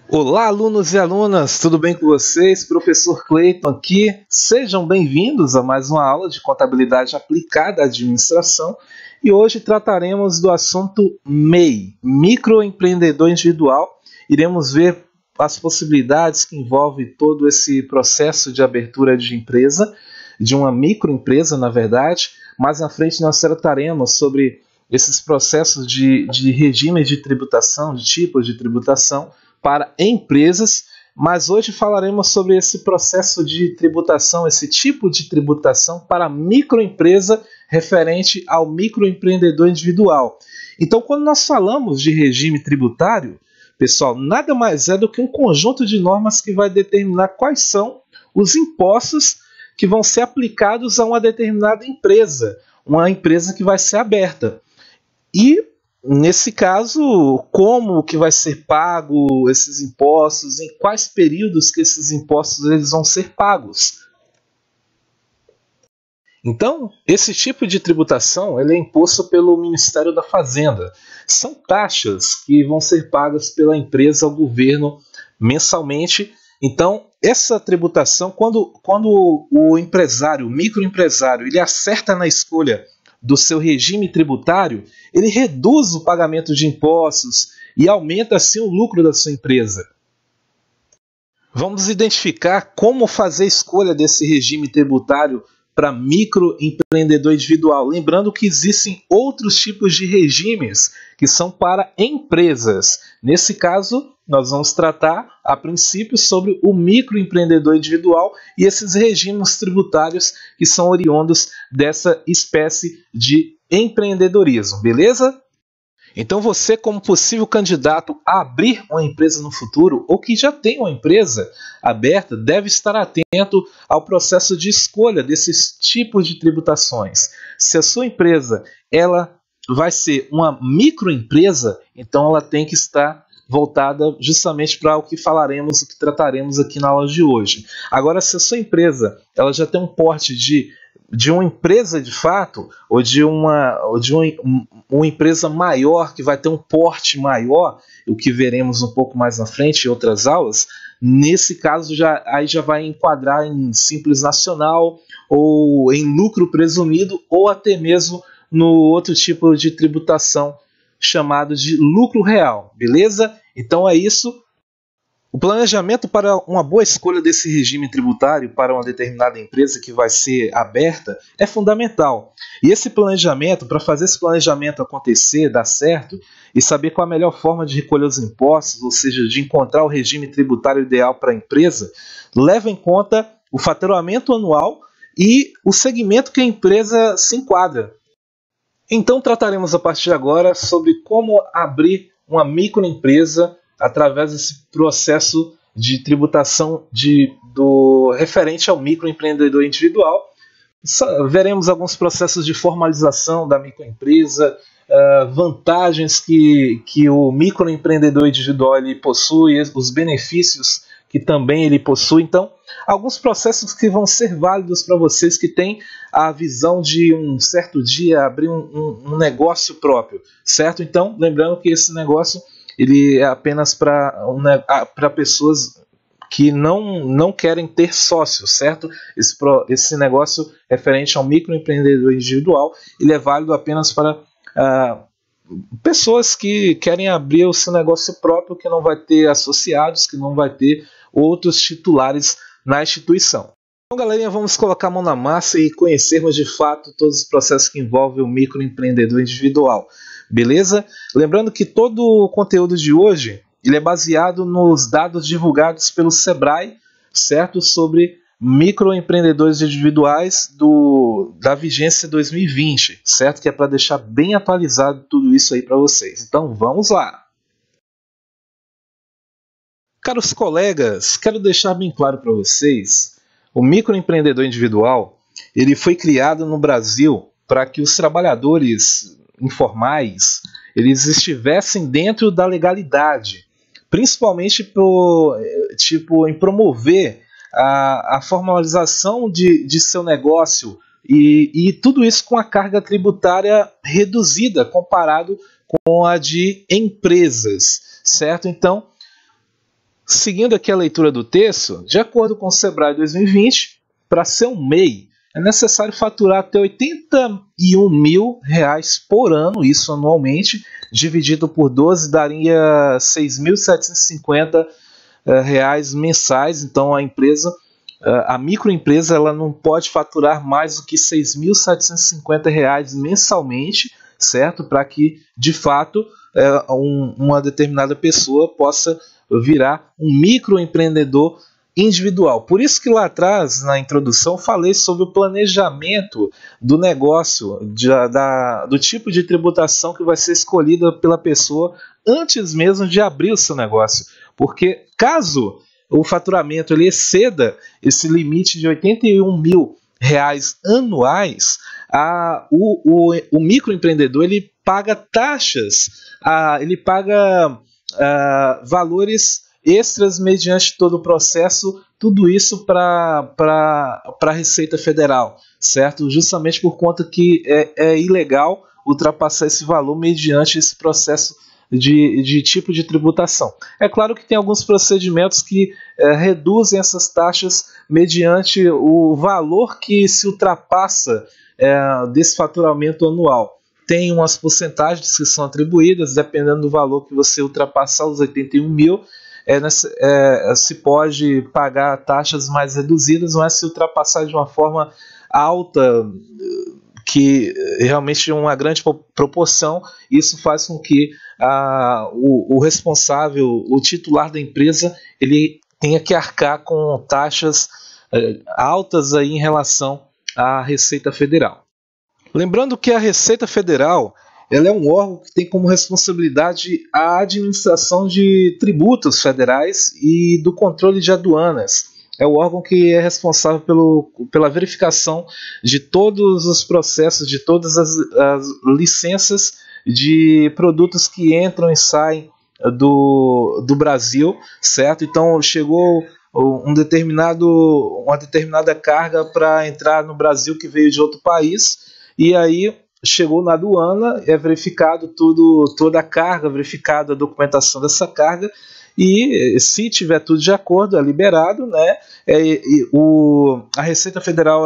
Olá, alunos e alunas, tudo bem com vocês? Professor Cleiton aqui. Sejam bem-vindos a mais uma aula de Contabilidade Aplicada à Administração e hoje trataremos do assunto MEI, Microempreendedor Individual. Iremos ver as possibilidades que envolvem todo esse processo de abertura de empresa, de uma microempresa, na verdade. Mais à frente nós trataremos sobre esses processos de regimes de tributação, de tipos de tributação, para empresas, mas hoje falaremos sobre esse processo de tributação, esse tipo de tributação para microempresa referente ao microempreendedor individual. Então, quando nós falamos de regime tributário, pessoal, nada mais é do que um conjunto de normas que vai determinar quais são os impostos que vão ser aplicados a uma determinada empresa, uma empresa que vai ser aberta. E nesse caso, como que vai ser pago esses impostos, em quais períodos que esses impostos eles vão ser pagos. Então, esse tipo de tributação ele é imposto pelo Ministério da Fazenda. São taxas que vão ser pagas pela empresa ao governo mensalmente. Então, essa tributação, quando o empresário, o microempresário, ele acerta na escolha do seu regime tributário, ele reduz o pagamento de impostos e aumenta assim o lucro da sua empresa. Vamos identificar como fazer a escolha desse regime tributário para microempreendedor individual. Lembrando que existem outros tipos de regimes que são para empresas. Nesse caso, nós vamos tratar, a princípio, sobre o microempreendedor individual e esses regimes tributários que são oriundos dessa espécie de empreendedorismo, beleza? Então você, como possível candidato a abrir uma empresa no futuro, ou que já tem uma empresa aberta, deve estar atento ao processo de escolha desses tipos de tributações. Se a sua empresa ela vai ser uma microempresa, então ela tem que estar voltada justamente para o que falaremos, o que trataremos aqui na aula de hoje. Agora, se a sua empresa ela já tem um porte de uma empresa de fato, ou de uma empresa maior, que vai ter um porte maior, o que veremos um pouco mais na frente em outras aulas, nesse caso já vai enquadrar em Simples Nacional, ou em lucro presumido, ou até mesmo no outro tipo de tributação chamado de lucro real, beleza? Então é isso. O planejamento para uma boa escolha desse regime tributário para uma determinada empresa que vai ser aberta é fundamental. E esse planejamento, para fazer esse planejamento acontecer, dar certo, e saber qual a melhor forma de recolher os impostos, ou seja, de encontrar o regime tributário ideal para a empresa, leva em conta o faturamento anual e o segmento que a empresa se enquadra. Então trataremos a partir de agora sobre como abrir uma microempresa através desse processo de tributação do referente ao microempreendedor individual. Veremos alguns processos de formalização da microempresa, vantagens que o microempreendedor individual ele possui, os benefícios que também ele possui. Então, alguns processos que vão ser válidos para vocês que têm a visão de um certo dia abrir um negócio próprio, certo? Então, lembrando que esse negócio ele é apenas para pessoas que não querem ter sócios, certo? Esse negócio referente ao microempreendedor individual, ele é válido apenas para pessoas que querem abrir o seu negócio próprio, que não vai ter associados, que não vai ter outros titulares na instituição. Então, galerinha, vamos colocar a mão na massa e conhecermos de fato todos os processos que envolvem o microempreendedor individual. Beleza? Lembrando que todo o conteúdo de hoje ele é baseado nos dados divulgados pelo Sebrae, certo? Sobre microempreendedores individuais da vigência 2020, certo? Que é para deixar bem atualizado tudo isso aí para vocês. Então vamos lá! Caros colegas, quero deixar bem claro para vocês, o microempreendedor individual ele foi criado no Brasil para que os trabalhadores informais eles estivessem dentro da legalidade, principalmente em promover a formalização de seu negócio e tudo isso com a carga tributária reduzida comparado com a de empresas, certo? Então, seguindo aqui a leitura do texto, de acordo com o Sebrae 2020, para ser um MEI, é necessário faturar até R$ 81 mil por ano, isso anualmente, dividido por 12 daria R$ 6.750 mensais. Então a microempresa, ela não pode faturar mais do que R$ 6.750 mensalmente, certo? Para que, de fato, uma determinada pessoa possa virar um microempreendedor individual. Por isso que lá atrás, na introdução, falei sobre o planejamento do negócio, do tipo de tributação que vai ser escolhida pela pessoa antes mesmo de abrir o seu negócio. Porque caso o faturamento ele exceda esse limite de R$ 81 mil anuais, o microempreendedor ele paga taxas, ele paga valores extras mediante todo o processo, tudo isso para a Receita Federal, certo? Justamente por conta que é ilegal ultrapassar esse valor mediante esse processo de tipo de tributação. É claro que tem alguns procedimentos que reduzem essas taxas mediante o valor que se ultrapassa desse faturamento anual. Tem umas porcentagens que são atribuídas, dependendo do valor que você ultrapassar os 81 mil, se pode pagar taxas mais reduzidas, mas se ultrapassar de uma forma alta, que realmente é uma grande proporção, isso faz com que o responsável, o titular da empresa, ele tenha que arcar com taxas altas aí em relação à Receita Federal. Lembrando que a Receita Federal ela é um órgão que tem como responsabilidade a administração de tributos federais e do controle de aduanas. É o órgão que é responsável pela verificação de todos os processos, de todas as licenças de produtos que entram e saem do Brasil, certo? Então chegou uma determinada carga para entrar no Brasil que veio de outro país, e aí chegou na aduana, é verificado toda a carga, verificada a documentação dessa carga, e se tiver tudo de acordo, é liberado, né? A Receita Federal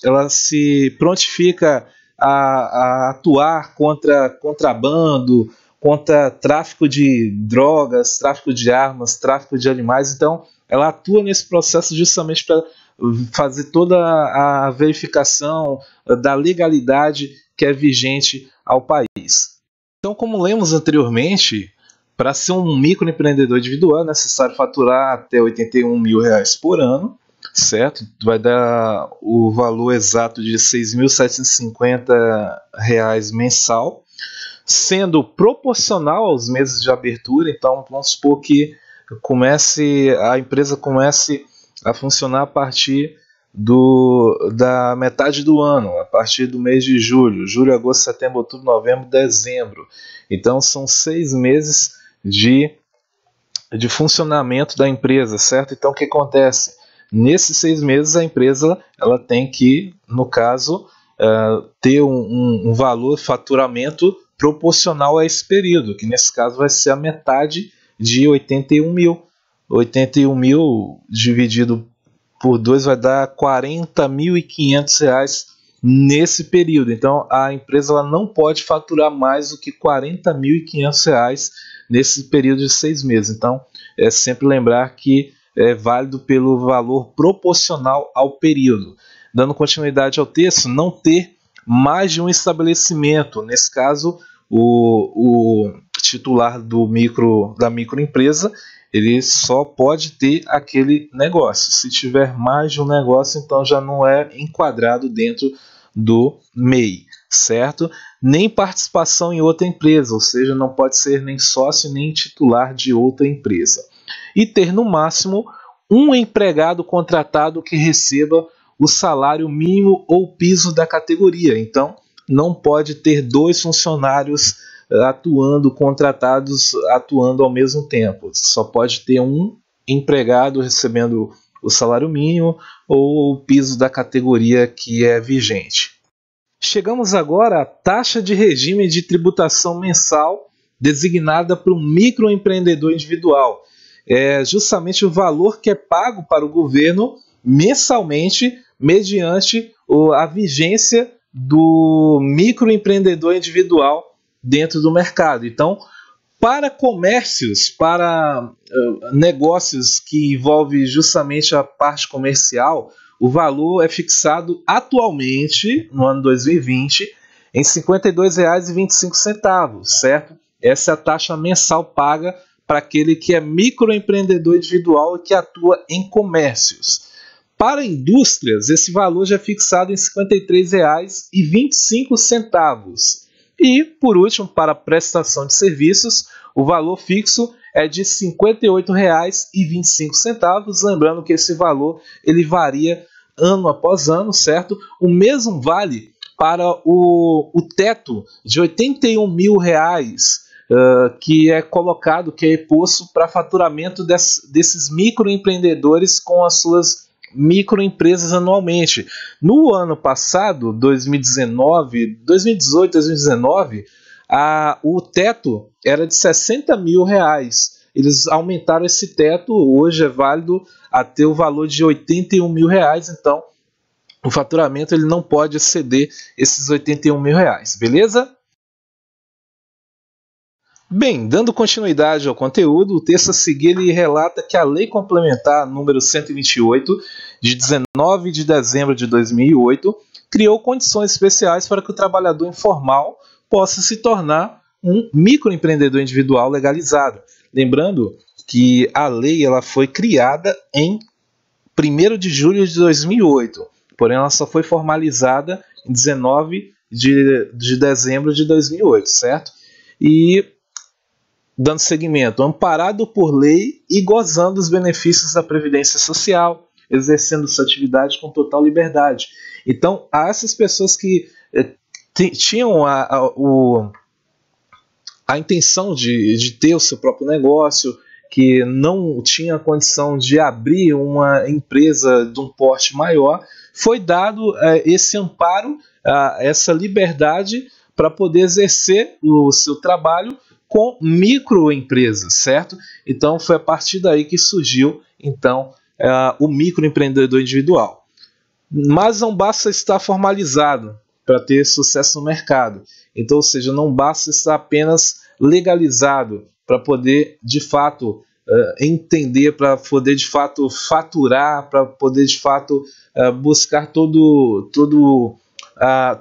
ela se prontifica a atuar contra contrabando, contra tráfico de drogas, tráfico de armas, tráfico de animais. Então, ela atua nesse processo justamente para fazer toda a verificação da legalidade que é vigente ao país. Então, como lemos anteriormente, para ser um microempreendedor individual é necessário faturar até R$ 81 mil por ano, certo? Vai dar o valor exato de R$ 6.750 mensal, sendo proporcional aos meses de abertura. Então, vamos supor que a empresa comece a funcionar a partir da metade do ano, a partir do mês de julho, agosto, setembro, outubro, novembro, dezembro. Então são 6 meses de funcionamento da empresa, certo? Então o que acontece? Nesses 6 meses a empresa ela tem que, no caso, ter um valor faturamento proporcional a esse período, que nesse caso vai ser a metade de 81 mil. 81 mil dividido por 2 vai dar R$ 40.500 nesse período. Então a empresa ela não pode faturar mais do que R$ 40.500 nesse período de 6 meses. Então é sempre lembrar que é válido pelo valor proporcional ao período. Dando continuidade ao texto, não ter mais de um estabelecimento. Nesse caso, o titular da microempresa ele só pode ter aquele negócio. Se tiver mais de um negócio, então já não é enquadrado dentro do MEI, certo? Nem participação em outra empresa, ou seja, não pode ser nem sócio nem titular de outra empresa. E ter no máximo um empregado contratado que receba o salário mínimo ou piso da categoria. Então, não pode ter 2 funcionários contratados atuando ao mesmo tempo. Só pode ter um empregado recebendo o salário mínimo ou o piso da categoria que é vigente. Chegamos agora à taxa de regime de tributação mensal designada para um microempreendedor individual. é justamente o valor que é pago para o governo mensalmente, mediante a vigência do microempreendedor individual dentro do mercado. Então, para comércios, para negócios que envolvem justamente a parte comercial, o valor é fixado atualmente, no ano 2020, em R$ 52,25, certo? Essa é a taxa mensal paga para aquele que é microempreendedor individual e que atua em comércios. Para indústrias, esse valor já é fixado em R$ 53,25. E, por último, para prestação de serviços, o valor fixo é de R$ 58,25. Lembrando que esse valor ele varia ano após ano, certo? O mesmo vale para o teto de R$ 81 mil, que é colocado, que é posto para faturamento desses microempreendedores com as suas microempresas anualmente. No ano passado, 2018, 2019, o teto era de R$ 60 mil. Eles aumentaram esse teto, hoje é válido até o valor de R$ 81 mil, então o faturamento ele não pode exceder esses R$ 81 mil, beleza? Bem, dando continuidade ao conteúdo, o texto a seguir ele relata que a Lei Complementar número 128, de 19 de dezembro de 2008, criou condições especiais para que o trabalhador informal possa se tornar um microempreendedor individual legalizado. Lembrando que a lei ela foi criada em 1º de julho de 2008, porém ela só foi formalizada em 19 de dezembro de 2008, certo? E dando seguimento, amparado por lei e gozando dos benefícios da Previdência Social, exercendo sua atividade com total liberdade. Então, há essas pessoas que tinham a intenção de ter o seu próprio negócio, que não tinha condição de abrir uma empresa de um porte maior, foi dado esse amparo, essa liberdade para poder exercer o seu trabalho com microempresas, certo? Então foi a partir daí que surgiu então o microempreendedor individual. Mas não basta estar formalizado para ter sucesso no mercado. Então, ou seja, não basta estar apenas legalizado para poder de fato entender, para poder de fato faturar, para poder de fato buscar todo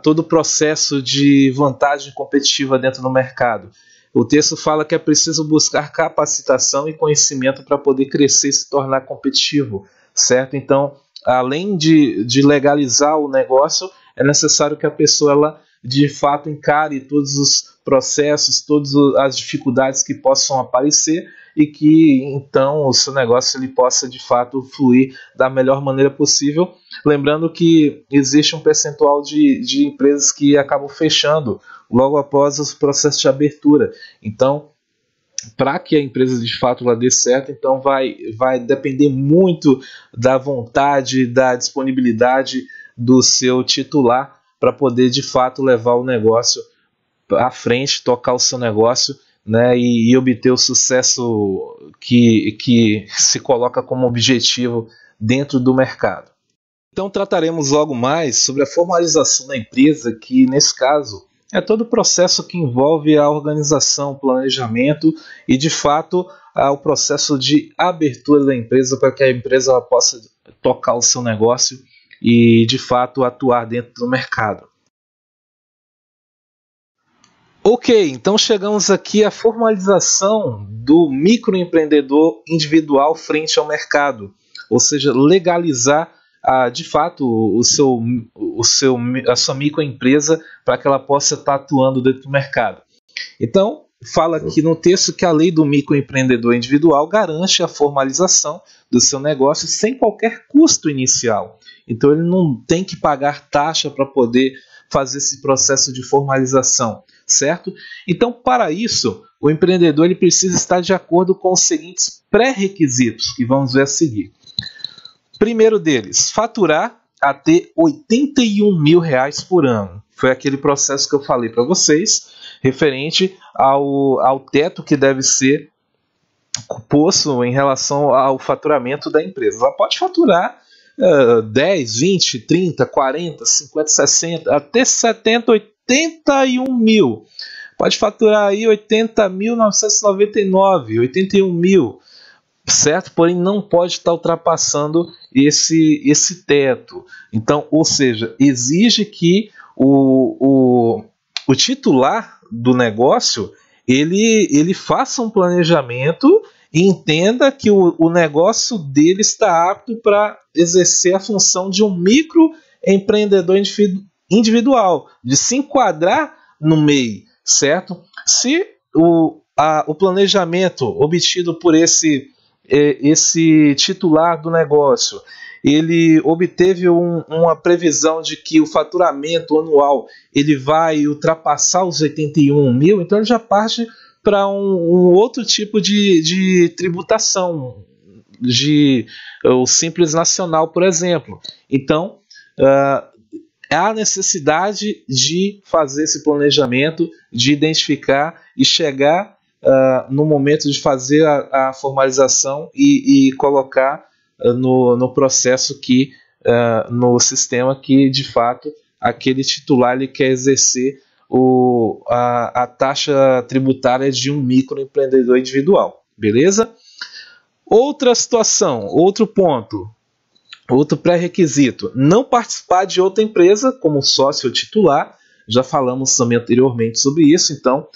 o processo de vantagem competitiva dentro do mercado. O texto fala que é preciso buscar capacitação e conhecimento para poder crescer e se tornar competitivo, certo? Então, além de legalizar o negócio, é necessário que a pessoa ela, de fato encare todos os processos, todas as dificuldades que possam aparecer e que então o seu negócio ele possa de fato fluir da melhor maneira possível. Lembrando que existe um percentual de empresas que acabam fechando logo após o processo de abertura. Então, para que a empresa de fato lá dê certo, então vai depender muito da vontade, da disponibilidade do seu titular para poder de fato levar o negócio à frente, tocar o seu negócio, né, e obter o sucesso que se coloca como objetivo dentro do mercado. Então trataremos logo mais sobre a formalização da empresa, que nesse caso é todo o processo que envolve a organização, o planejamento e de fato o processo de abertura da empresa para que a empresa ela possa tocar o seu negócio e de fato atuar dentro do mercado. Ok, então chegamos aqui à formalização do microempreendedor individual frente ao mercado, ou seja, legalizar de fato a sua microempresa para que ela possa estar atuando dentro do mercado. Então, fala aqui no texto que a lei do microempreendedor individual garante a formalização do seu negócio sem qualquer custo inicial. Então, ele não tem que pagar taxa para poder fazer esse processo de formalização, certo? Então, para isso, o empreendedor ele precisa estar de acordo com os seguintes pré-requisitos que vamos ver a seguir. Primeiro deles, faturar até R$ 81 mil por ano. Foi aquele processo que eu falei para vocês, referente ao teto que deve ser posto em relação ao faturamento da empresa. Ela pode faturar 10, 20, 30, 40, 50, 60, até 70, 81 mil. Pode faturar aí 80.999, 81 mil, certo? Porém, não pode estar ultrapassando esse teto. Então, ou seja, exige que o titular do negócio ele faça um planejamento e entenda que o negócio dele está apto para exercer a função de um microempreendedor individual, de se enquadrar no MEI, certo? Se o planejamento obtido por esse titular do negócio, ele obteve uma previsão de que o faturamento anual ele vai ultrapassar os 81 mil, então ele já parte para um outro tipo de tributação, o Simples Nacional, por exemplo. Então, há necessidade de fazer esse planejamento, de identificar e chegar no momento de fazer a formalização e colocar no processo no sistema que, de fato, aquele titular ele quer exercer a taxa tributária de um microempreendedor individual. Beleza? Outra situação, outro ponto, outro pré-requisito: não participar de outra empresa como sócio ou titular. Já falamos também anteriormente sobre isso. Então,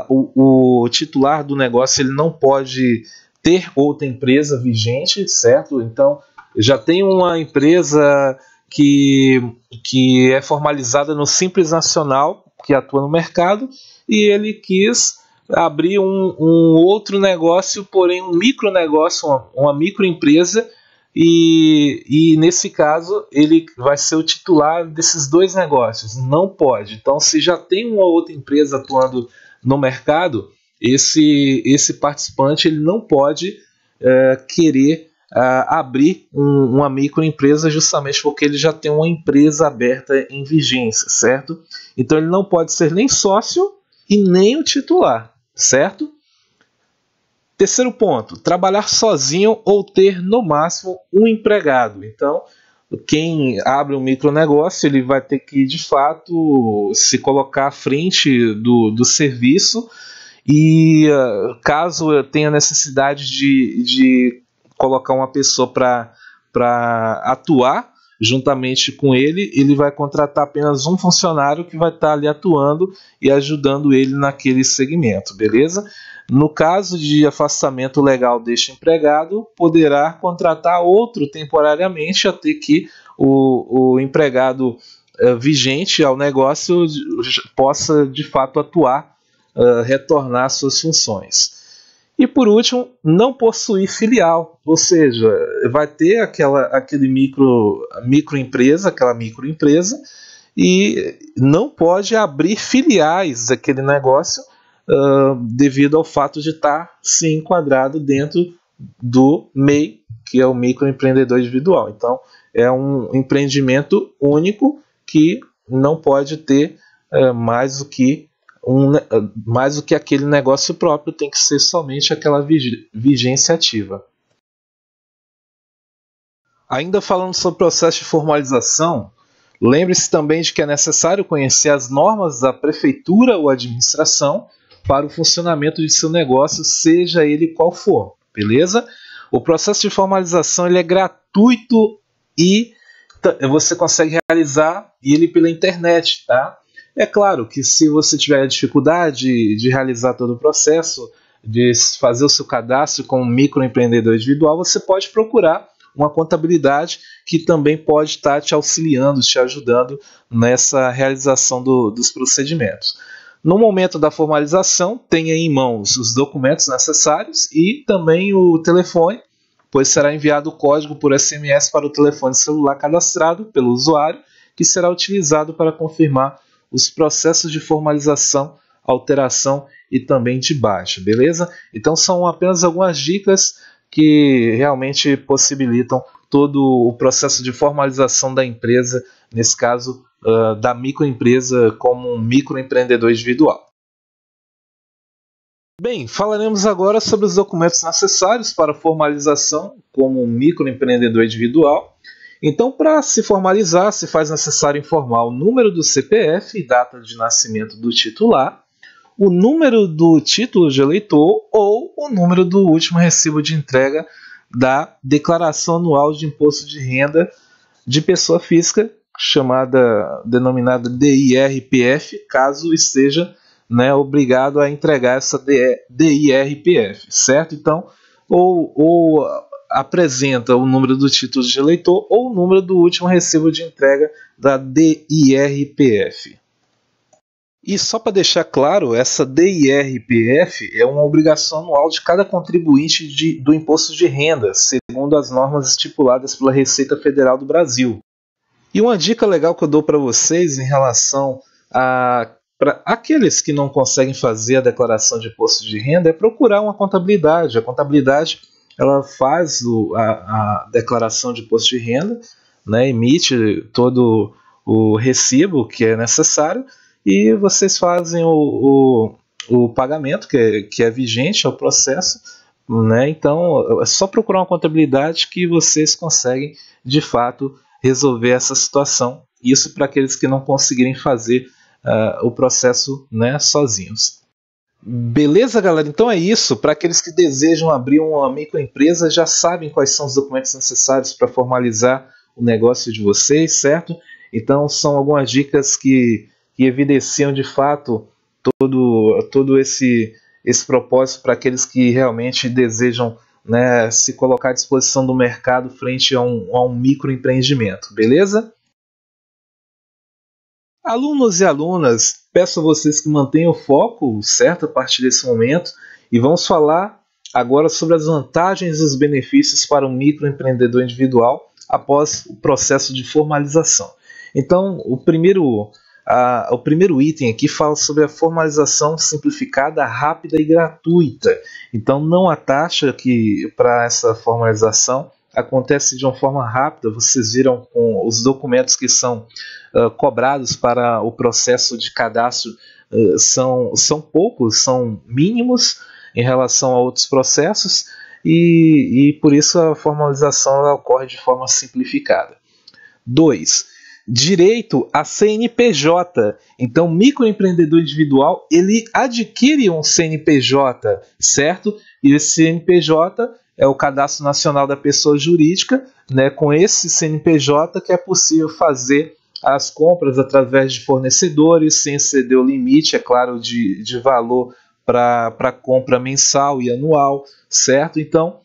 o titular do negócio ele não pode ter outra empresa vigente, certo? Então, já tem uma empresa que é formalizada no Simples Nacional, que atua no mercado, e ele quis abrir um outro negócio, porém um micronegócio, uma microempresa, e nesse caso ele vai ser o titular desses dois negócios. Não pode. Então, se já tem uma outra empresa atuando no mercado, esse participante ele não pode querer abrir uma microempresa, justamente porque ele já tem uma empresa aberta em vigência, certo? Então ele não pode ser nem sócio e nem o titular, certo? Terceiro ponto: trabalhar sozinho ou ter no máximo um empregado. Então, quem abre um micronegócio ele vai ter que, de fato, se colocar à frente do serviço, e caso tenha necessidade de colocar uma pessoa para atuar juntamente com ele, ele vai contratar apenas um funcionário que vai estar ali atuando e ajudando ele naquele segmento, beleza? No caso de afastamento legal deste empregado, poderá contratar outro temporariamente até que o empregado vigente ao negócio possa de fato atuar, retornar suas funções. E por último, não possuir filial, ou seja, vai ter aquele microempresa, aquela microempresa, e não pode abrir filiais daquele negócio devido ao fato de estar se enquadrado dentro do MEI, que é o microempreendedor individual. Então, é um empreendimento único que não pode ter mais do que aquele negócio próprio, tem que ser somente aquela vigência ativa. Ainda falando sobre o processo de formalização, lembre-se também de que é necessário conhecer as normas da prefeitura ou administração para o funcionamento de seu negócio, seja ele qual for, beleza? O processo de formalização ele é gratuito e você consegue realizar ele pela internet, tá? É claro que se você tiver dificuldade de realizar todo o processo, de fazer o seu cadastro como microempreendedor individual, você pode procurar uma contabilidade que também pode estar te auxiliando, te ajudando nessa realização dos procedimentos. No momento da formalização, tenha em mãos os documentos necessários e também o telefone, pois será enviado o código por SMS para o telefone celular cadastrado pelo usuário, que será utilizado para confirmar os processos de formalização, alteração e também de baixa, beleza? Então são apenas algumas dicas que realmente possibilitam todo o processo de formalização da empresa, nesse caso da microempresa como um microempreendedor individual. Bem, falaremos agora sobre os documentos necessários para formalização como um microempreendedor individual. Então, para se formalizar, se faz necessário informar o número do CPF e data de nascimento do titular, o número do título de eleitor ou o número do último recibo de entrega da Declaração Anual de Imposto de Renda de Pessoa Física, denominada DIRPF, caso esteja, né, obrigado a entregar essa DIRPF, certo? Então, ou apresenta o número do título de eleitor ou o número do último recibo de entrega da DIRPF. E só para deixar claro, essa DIRPF é uma obrigação anual de cada contribuinte do imposto de renda, segundo as normas estipuladas pela Receita Federal do Brasil. E uma dica legal que eu dou para vocês em relação a para aqueles que não conseguem fazer a declaração de imposto de renda é procurar uma contabilidade. A contabilidade ela faz a declaração de imposto de renda, né, emite todo o recibo que é necessário e vocês fazem o pagamento que é vigente ao processo, né? Então é só procurar uma contabilidade que vocês conseguem de fato resolver essa situação. Isso para aqueles que não conseguirem fazer o processo, né, sozinhos. Beleza, galera? Então é isso. Para aqueles que desejam abrir uma microempresa, já sabem quais são os documentos necessários para formalizar o negócio de vocês, certo? Então são algumas dicas que evidenciam de fato todo esse propósito para aqueles que realmente desejam, né, se colocar à disposição do mercado frente a um microempreendimento, beleza? Alunos e alunas, peço a vocês que mantenham o foco, certo, a partir desse momento, e vamos falar agora sobre as vantagens e os benefícios para um microempreendedor individual após o processo de formalização. Então, o primeiro item aqui fala sobre a formalização simplificada, rápida e gratuita. Então, não há taxa que para essa formalização acontece de uma forma rápida. Vocês viram com os documentos que são cobrados para o processo de cadastro são poucos, são mínimos em relação a outros processos e por isso a formalização ela ocorre de forma simplificada. 2. Direito a CNPJ. Então, o microempreendedor individual ele adquire um CNPJ, certo? E esse CNPJ é o Cadastro Nacional da Pessoa Jurídica, né? Com esse CNPJ que é possível fazer as compras através de fornecedores, sem exceder o limite, é claro, de valor para compra mensal e anual, certo? Então,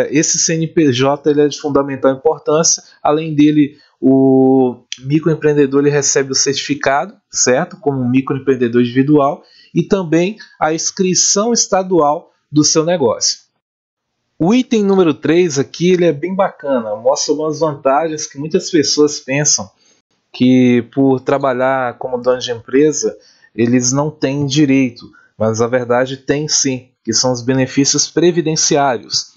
esse CNPJ ele é de fundamental importância. Além dele, o microempreendedor ele recebe o certificado, certo? Como um microempreendedor individual, e também a inscrição estadual do seu negócio. O item número 3 aqui ele é bem bacana, mostra algumas vantagens que muitas pessoas pensam que por trabalhar como dono de empresa eles não têm direito, mas a verdade tem sim, que são os benefícios previdenciários.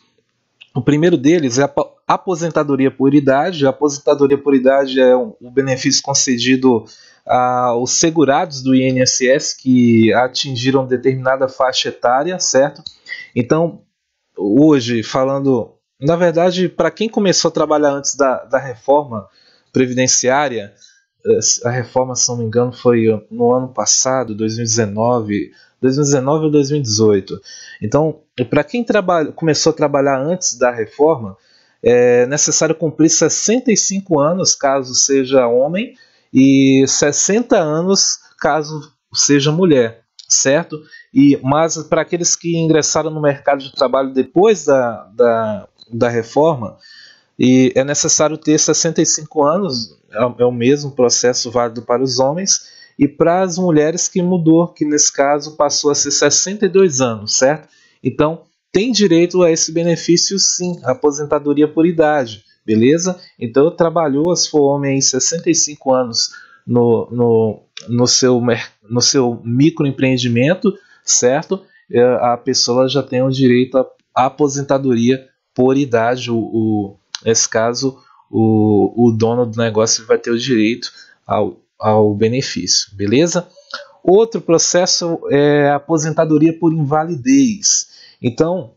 O primeiro deles é a aposentadoria por idade. A aposentadoria por idade é um benefício concedido aos segurados do INSS que atingiram determinada faixa etária, certo? Então, hoje, falando, na verdade, para quem começou a trabalhar antes da reforma previdenciária, a reforma, se não me engano, foi no ano passado, 2019 ou 2018. Então, para quem começou a trabalhar antes da reforma, é necessário cumprir 65 anos, caso seja homem, e 60 anos, caso seja mulher, certo? Mas para aqueles que ingressaram no mercado de trabalho depois da reforma, é necessário ter 65 anos, é o mesmo processo válido para os homens, e para as mulheres que mudou, que nesse caso passou a ser 62 anos, certo? Então, tem direito a esse benefício sim, a aposentadoria por idade, beleza? Então, trabalhou, se for homem, aí, 65 anos no seu microempreendimento, certo? A pessoa já tem o direito à aposentadoria por idade. Nesse caso, o dono do negócio vai ter o direito ao benefício, beleza? Outro processo é a aposentadoria por invalidez. Então,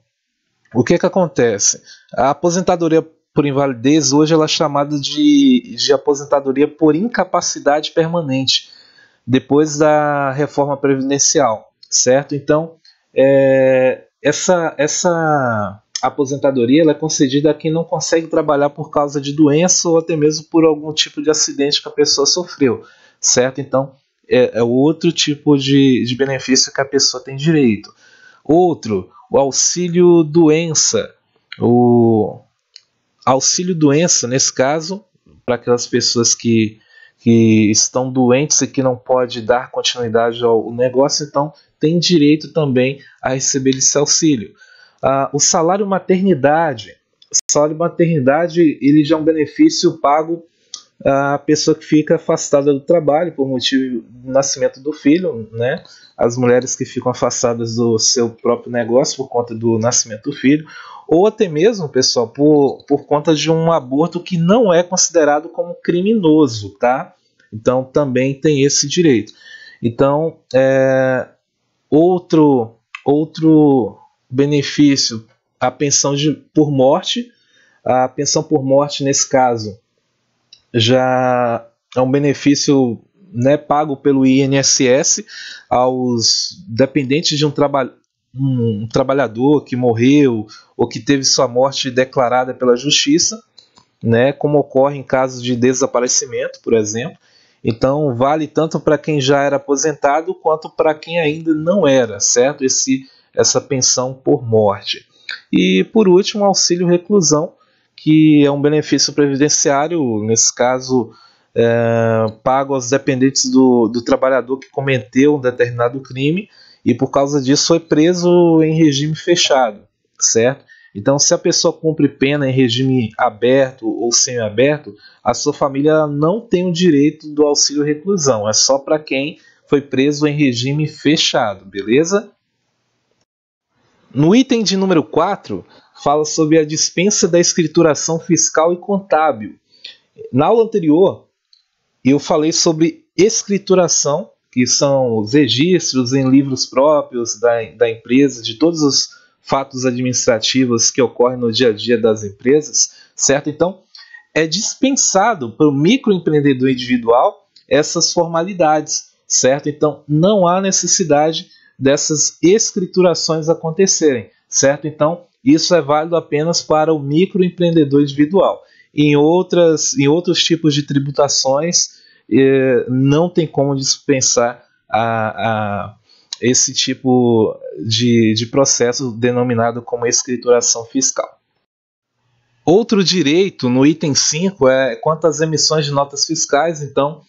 o que acontece? A aposentadoria por invalidez hoje ela é chamada de aposentadoria por incapacidade permanente, depois da reforma previdencial, certo? Então, essa aposentadoria ela é concedida a quem não consegue trabalhar por causa de doença ou até mesmo por algum tipo de acidente que a pessoa sofreu, certo? Então, é outro tipo de benefício que a pessoa tem direito. Outro, o auxílio doença. O auxílio doença, nesse caso, para aquelas pessoas que estão doentes e que não pode dar continuidade ao negócio, então tem direito também a receber esse auxílio. O salário maternidade. O salário maternidade ele já é um benefício pago à pessoa que fica afastada do trabalho por motivo do nascimento do filho, né? As mulheres que ficam afastadas do seu próprio negócio por conta do nascimento do filho, ou até mesmo, pessoal, por conta de um aborto que não é considerado como criminoso, tá? Então também tem esse direito. Então, outro benefício, a pensão por morte. A pensão por morte, nesse caso, já é um benefício, né, pago pelo INSS aos dependentes de um trabalhador que morreu ou que teve sua morte declarada pela justiça, né, como ocorre em casos de desaparecimento, por exemplo. Então vale tanto para quem já era aposentado quanto para quem ainda não era, certo? Essa pensão por morte. E por último, auxílio reclusão, que é um benefício previdenciário, nesse caso pago aos dependentes do trabalhador que cometeu um determinado crime e por causa disso foi preso em regime fechado, certo? Então, se a pessoa cumpre pena em regime aberto ou semiaberto, a sua família não tem o direito do auxílio reclusão, é só para quem foi preso em regime fechado, beleza? No item de número 4, fala sobre a dispensa da escrituração fiscal e contábil. Na aula anterior, eu falei sobre escrituração, que são os registros em livros próprios da empresa, de todos os fatos administrativos que ocorrem no dia a dia das empresas, certo? Então, é dispensado para o microempreendedor individual essas formalidades, certo? Então, não há necessidade dessas escriturações acontecerem, certo? Então, isso é válido apenas para o microempreendedor individual. Em outros tipos de tributações, não tem como dispensar esse tipo de processo denominado como escrituração fiscal. Outro direito no item 5 é quanto às emissões de notas fiscais. Então,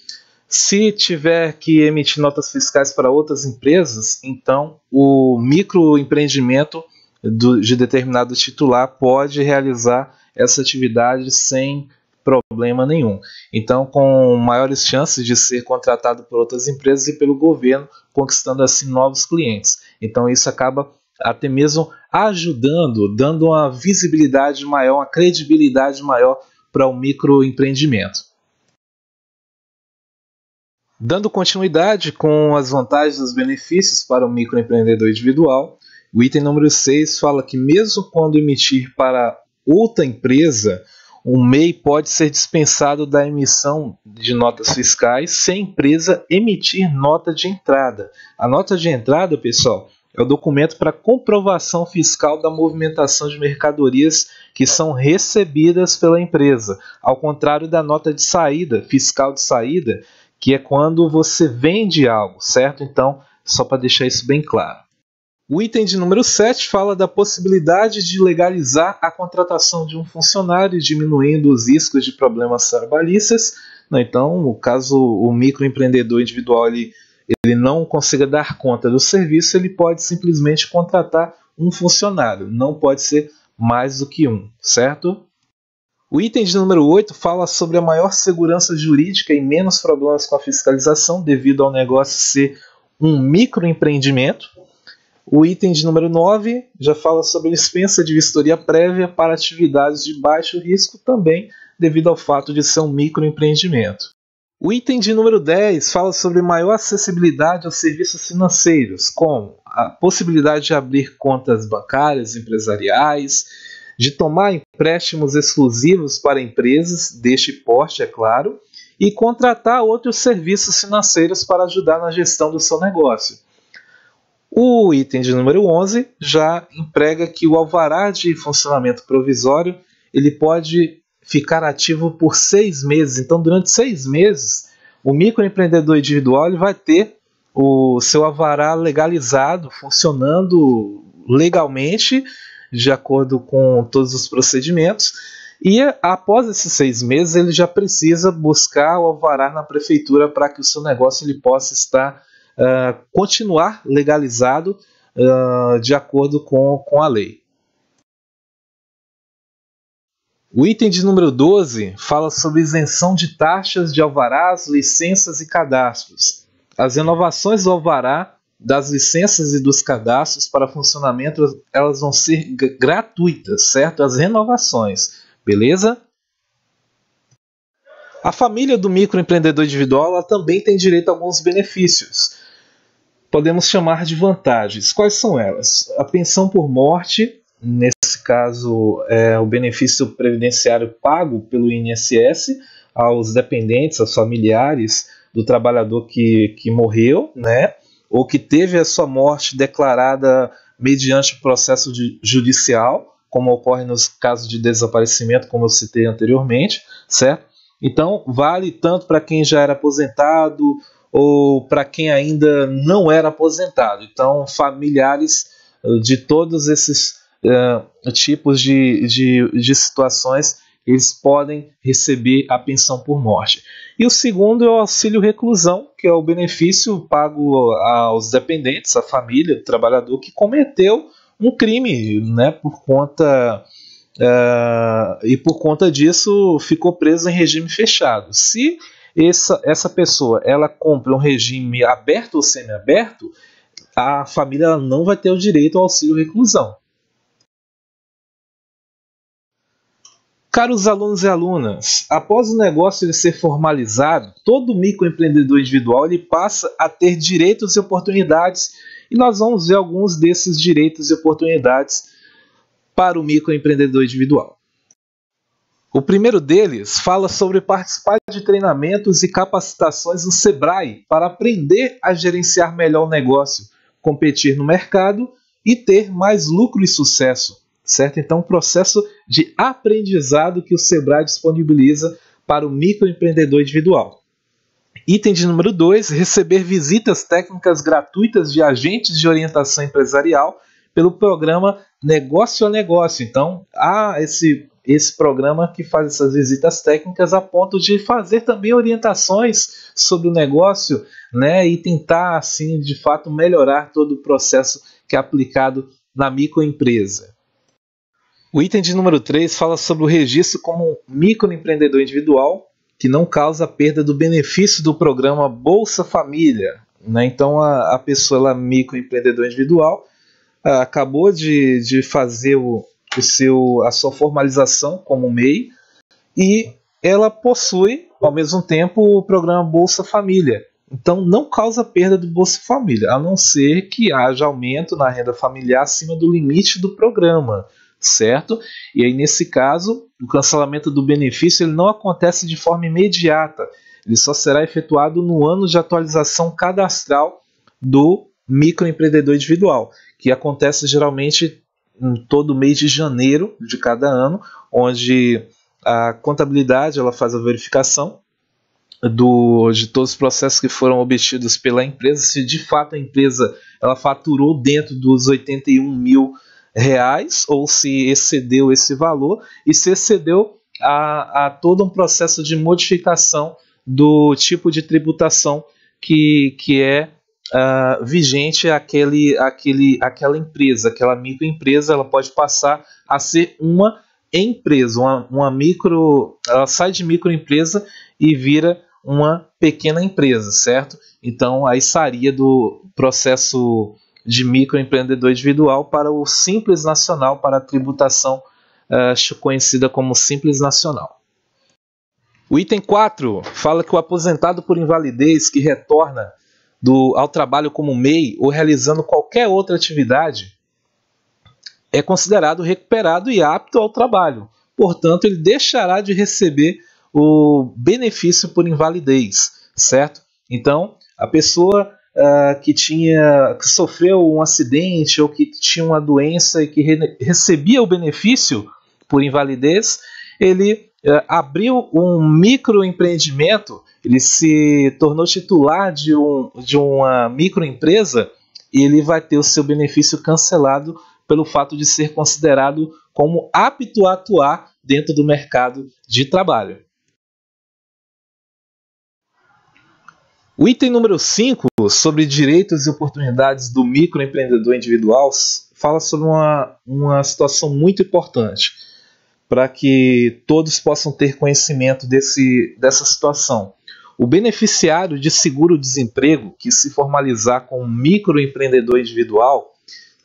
se tiver que emitir notas fiscais para outras empresas, então o microempreendimento de determinado titular pode realizar essa atividade sem problema nenhum. Então, com maiores chances de ser contratado por outras empresas e pelo governo, conquistando assim novos clientes. Então, isso acaba até mesmo ajudando, dando uma visibilidade maior, uma credibilidade maior para o microempreendimento. Dando continuidade com as vantagens e os benefícios para o microempreendedor individual, o item número 6 fala que mesmo quando emitir para outra empresa, o MEI pode ser dispensado da emissão de notas fiscais se a empresa emitir nota de entrada. A nota de entrada, pessoal, é o documento para comprovação fiscal da movimentação de mercadorias que são recebidas pela empresa, ao contrário da nota de saída, fiscal de saída, que é quando você vende algo, certo? Então, só para deixar isso bem claro. O item de número 7 fala da possibilidade de legalizar a contratação de um funcionário, diminuindo os riscos de problemas trabalhistas. Então, caso o microempreendedor individual ele não consiga dar conta do serviço, ele pode simplesmente contratar um funcionário, não pode ser mais do que um, certo? O item de número 8 fala sobre a maior segurança jurídica e menos problemas com a fiscalização devido ao negócio ser um microempreendimento. O item de número 9 já fala sobre dispensa de vistoria prévia para atividades de baixo risco, também devido ao fato de ser um microempreendimento. O item de número 10 fala sobre maior acessibilidade aos serviços financeiros, como a possibilidade de abrir contas bancárias empresariais, de tomar empréstimos exclusivos para empresas deste porte, é claro, e contratar outros serviços financeiros para ajudar na gestão do seu negócio. O item de número 11 já emprega que o alvará de funcionamento provisório ele pode ficar ativo por 6 meses. Então, durante 6 meses, o microempreendedor individual ele vai ter o seu alvará legalizado, funcionando legalmente, de acordo com todos os procedimentos. E após esses 6 meses, ele já precisa buscar o alvará na prefeitura para que o seu negócio ele possa estar continuar legalizado de acordo com a lei. O item de número 12 fala sobre isenção de taxas de alvarás, licenças e cadastros. As renovações do alvará, das licenças e dos cadastros para funcionamento, elas vão ser gratuitas, certo? As renovações, beleza? A família do microempreendedor individual ela também tem direito a alguns benefícios. Podemos chamar de vantagens. Quais são elas? A pensão por morte, nesse caso é o benefício previdenciário pago pelo INSS aos dependentes, aos familiares do trabalhador que morreu, né? Ou que teve a sua morte declarada mediante processo judicial, como ocorre nos casos de desaparecimento, como eu citei anteriormente, certo? Então, vale tanto para quem já era aposentado ou para quem ainda não era aposentado. Então, familiares de todos esses tipos de situações, eles podem receber a pensão por morte. E o segundo é o auxílio reclusão, que é o benefício pago aos dependentes, à família do trabalhador que cometeu um crime, né, por conta disso ficou preso em regime fechado. Se essa pessoa ela compra um regime aberto ou semiaberto, a família não vai ter o direito ao auxílio reclusão. Caros alunos e alunas, após o negócio ele ser formalizado, todo microempreendedor individual ele passa a ter direitos e oportunidades, e nós vamos ver alguns desses direitos e oportunidades para o microempreendedor individual. O primeiro deles fala sobre participar de treinamentos e capacitações no Sebrae para aprender a gerenciar melhor o negócio, competir no mercado e ter mais lucro e sucesso, certo? Então, um processo de aprendizado que o Sebrae disponibiliza para o microempreendedor individual. Item de número 2, receber visitas técnicas gratuitas de agentes de orientação empresarial pelo programa Negócio a Negócio. Então, há esse programa que faz essas visitas técnicas a ponto de fazer também orientações sobre o negócio, né, e tentar, assim, de fato, melhorar todo o processo que é aplicado na microempresa. O item de número 3 fala sobre o registro como microempreendedor individual que não causa perda do benefício do programa Bolsa Família, né? Então, a pessoa ela, microempreendedor individual acabou de fazer a sua formalização como MEI e ela possui, ao mesmo tempo, o programa Bolsa Família. Então, não causa perda do Bolsa Família, a não ser que haja aumento na renda familiar acima do limite do programa, certo? E aí, nesse caso, o cancelamento do benefício ele não acontece de forma imediata, ele só será efetuado no ano de atualização cadastral do microempreendedor individual, que acontece geralmente em todo mês de janeiro de cada ano, onde a contabilidade ela faz a verificação de todos os processos que foram obtidos pela empresa, se de fato a empresa ela faturou dentro dos R$81.000 ou se excedeu esse valor e se excedeu a todo um processo de modificação do tipo de tributação que é vigente aquela empresa, aquela microempresa, ela pode passar a ser uma empresa, ela sai de microempresa e vira uma pequena empresa, certo? Então aí sairia do processo de microempreendedor individual para o Simples Nacional, para a tributação conhecida como Simples Nacional. O item 4 fala que o aposentado por invalidez que retorna ao trabalho como MEI ou realizando qualquer outra atividade é considerado recuperado e apto ao trabalho. Portanto, ele deixará de receber o benefício por invalidez, certo? Então, a pessoa que sofreu um acidente ou que tinha uma doença e que recebia o benefício por invalidez, ele abriu um microempreendimento, ele se tornou titular de uma microempresa e ele vai ter o seu benefício cancelado pelo fato de ser considerado como apto a atuar dentro do mercado de trabalho. O item número 5, sobre direitos e oportunidades do microempreendedor individual, fala sobre uma situação muito importante para que todos possam ter conhecimento dessa situação. O beneficiário de seguro-desemprego que se formalizar como microempreendedor individual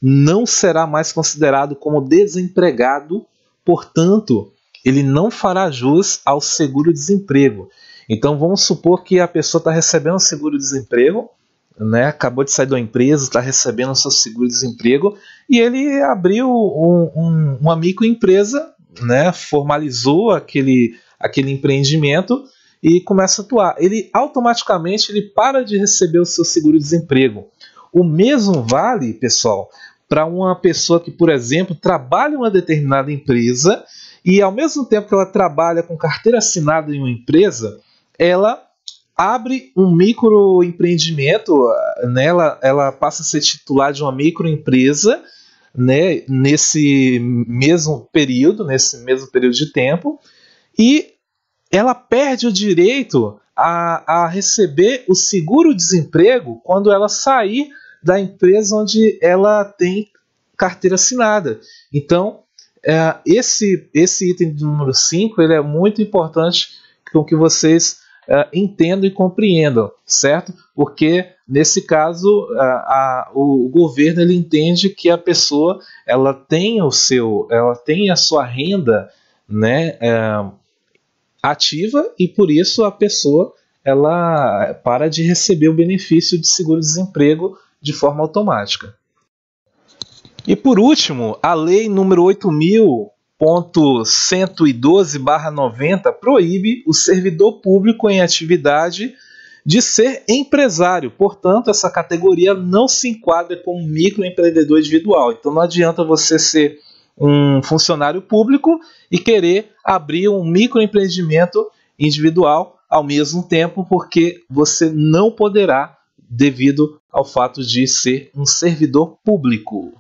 não será mais considerado como desempregado, portanto, ele não fará jus ao seguro-desemprego. Então, vamos supor que a pessoa está recebendo seguro-desemprego, né? Acabou de sair da empresa, está recebendo o seu seguro-desemprego, e ele abriu uma microempresa, né? Formalizou aquele empreendimento e começa a atuar. Ele automaticamente para de receber o seu seguro-desemprego. O mesmo vale, pessoal, para uma pessoa que, por exemplo, trabalha em uma determinada empresa e, ao mesmo tempo que ela trabalha com carteira assinada em uma empresa, ela abre um microempreendimento, né? Ela passa a ser titular de uma microempresa, né? nesse mesmo período de tempo, e ela perde o direito a receber o seguro-desemprego quando ela sair da empresa onde ela tem carteira assinada. Então, esse item de número 5 ele é muito importante com que vocês entendam e compreendam, certo? Porque, nesse caso, o governo ele entende que a pessoa ela tem a sua renda, né, ativa, e por isso a pessoa ela para de receber o benefício de seguro-desemprego de forma automática. E por último, a lei número 8.112/90 proíbe o servidor público em atividade de ser empresário. Portanto, essa categoria não se enquadra como microempreendedor individual. Então não adianta você ser um funcionário público e querer abrir um microempreendimento individual ao mesmo tempo, porque você não poderá, devido ao fato de ser um servidor público.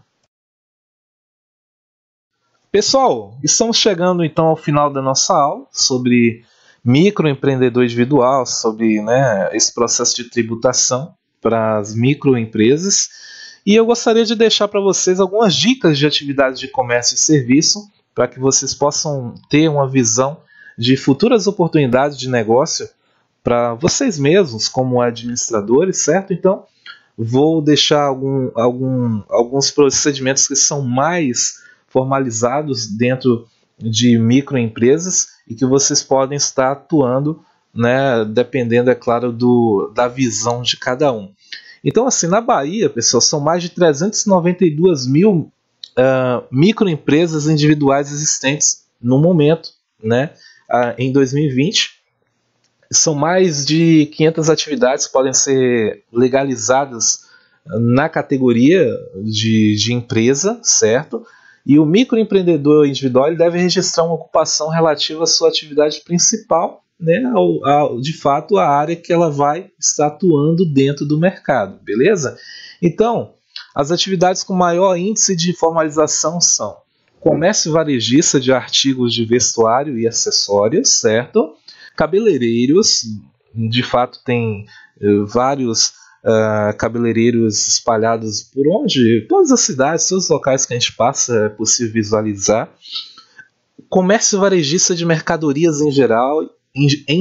Pessoal, estamos chegando então ao final da nossa aula sobre microempreendedor individual, sobre, né, esse processo de tributação para as microempresas. E eu gostaria de deixar para vocês algumas dicas de atividades de comércio e serviço para que vocês possam ter uma visão de futuras oportunidades de negócio para vocês mesmos como administradores, certo? Então, vou deixar alguns procedimentos que são mais formalizados dentro de microempresas e que vocês podem estar atuando, né, dependendo, é claro, da visão de cada um. Então, assim, na Bahia, pessoal, são mais de 392 mil microempresas individuais existentes no momento, né, em 2020. São mais de 500 atividades que podem ser legalizadas na categoria de empresa, certo? E o microempreendedor individual ele deve registrar uma ocupação relativa à sua atividade principal, né, de fato a área que ela vai estar atuando dentro do mercado, beleza? Então, as atividades com maior índice de formalização são comércio varejista de artigos de vestuário e acessórios, certo? Cabeleireiros, de fato tem vários cabeleireiros espalhados por todas as cidades, todos os locais que a gente passa é possível visualizar. Comércio varejista de mercadorias em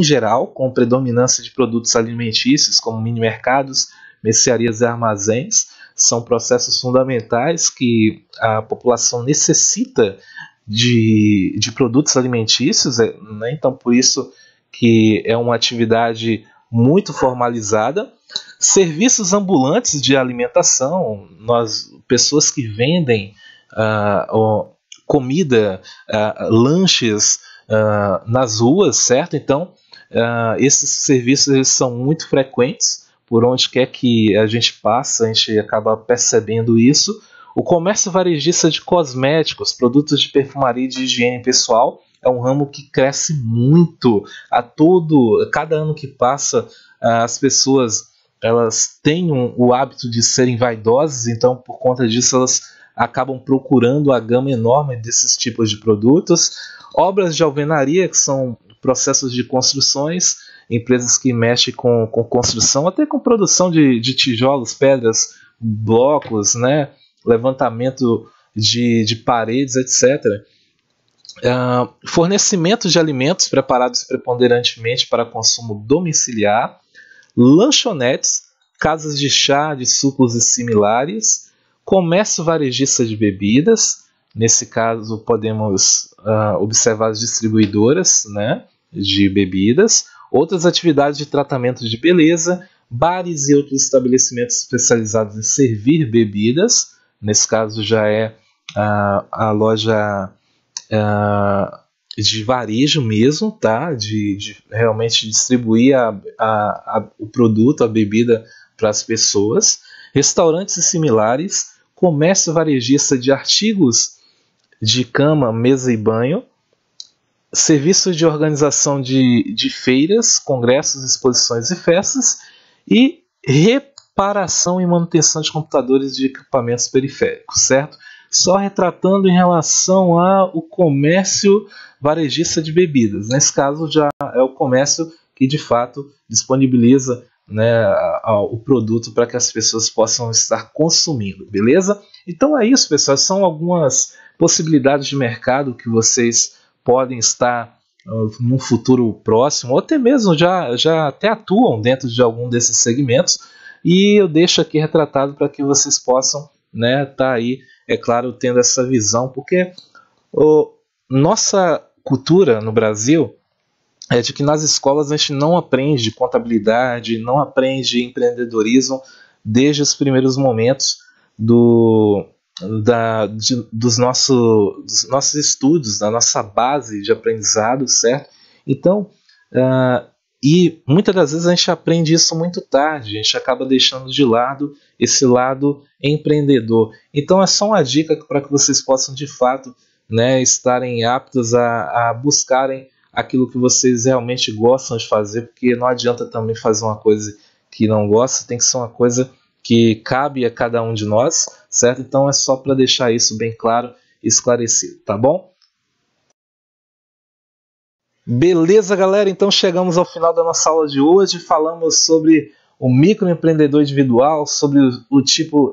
geral, com predominância de produtos alimentícios, como mini-mercados, mercearias e armazéns, são processos fundamentais que a população necessita de produtos alimentícios, né? Então por isso que é uma atividade muito formalizada. Serviços ambulantes de alimentação, pessoas que vendem comida, lanches nas ruas, certo? Então, esses serviços eles são muito frequentes, por onde quer que a gente passa, a gente acaba percebendo isso. O comércio varejista de cosméticos, produtos de perfumaria e de higiene pessoal, é um ramo que cresce muito. Cada ano que passa, as pessoas elas têm o hábito de serem vaidosas, então por conta disso elas acabam procurando a gama enorme desses tipos de produtos. Obras de alvenaria, que são processos de construções, empresas que mexem com construção, até com produção de tijolos, pedras, blocos, né? Levantamento de paredes, etc. Fornecimento de alimentos preparados preponderantemente para consumo domiciliar, lanchonetes, casas de chá, de sucos e similares, comércio varejista de bebidas, nesse caso podemos observar as distribuidoras, né, de bebidas, outras atividades de tratamento de beleza, bares e outros estabelecimentos especializados em servir bebidas, nesse caso já é a loja de varejo mesmo, tá? de realmente distribuir o produto, a bebida para as pessoas, restaurantes e similares, comércio varejista de artigos de cama, mesa e banho, serviços de organização de feiras, congressos, exposições e festas, e reparação e manutenção de computadores e de equipamentos periféricos, certo? Só retratando em relação ao comércio varejista de bebidas. Nesse caso já é o comércio que de fato disponibiliza, né, o produto para que as pessoas possam estar consumindo, beleza? Então é isso, pessoal, são algumas possibilidades de mercado que vocês podem estar num futuro próximo, ou até mesmo já até atuam dentro de algum desses segmentos, e eu deixo aqui retratado para que vocês possam, né, tá aí, é claro, tendo essa visão, porque nossa cultura no Brasil é de que nas escolas a gente não aprende contabilidade, não aprende empreendedorismo desde os primeiros momentos dos nossos estudos, da nossa base de aprendizado, certo? Então, e muitas das vezes a gente aprende isso muito tarde, a gente acaba deixando de lado esse lado empreendedor. Então é só uma dica para que vocês possam de fato, né, estarem aptos a buscarem aquilo que vocês realmente gostam de fazer, porque não adianta também fazer uma coisa que não gosta, tem que ser uma coisa que cabe a cada um de nós, certo? Então é só para deixar isso bem claro e esclarecido, tá bom? Beleza, galera? Então chegamos ao final da nossa aula de hoje. Falamos sobre o microempreendedor individual, sobre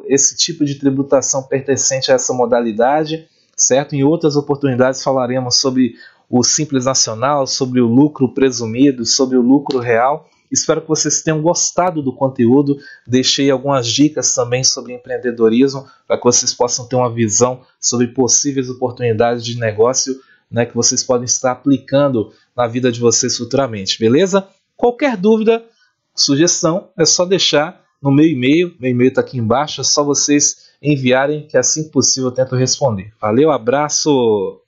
esse tipo de tributação pertencente a essa modalidade, certo? Em outras oportunidades falaremos sobre o Simples Nacional, sobre o lucro presumido, sobre o lucro real. Espero que vocês tenham gostado do conteúdo. Deixei algumas dicas também sobre empreendedorismo para que vocês possam ter uma visão sobre possíveis oportunidades de negócio, né, que vocês podem estar aplicando na vida de vocês futuramente, beleza? Qualquer dúvida, sugestão, é só deixar no meu e-mail está aqui embaixo, é só vocês enviarem que assim que possível eu tento responder. Valeu, abraço!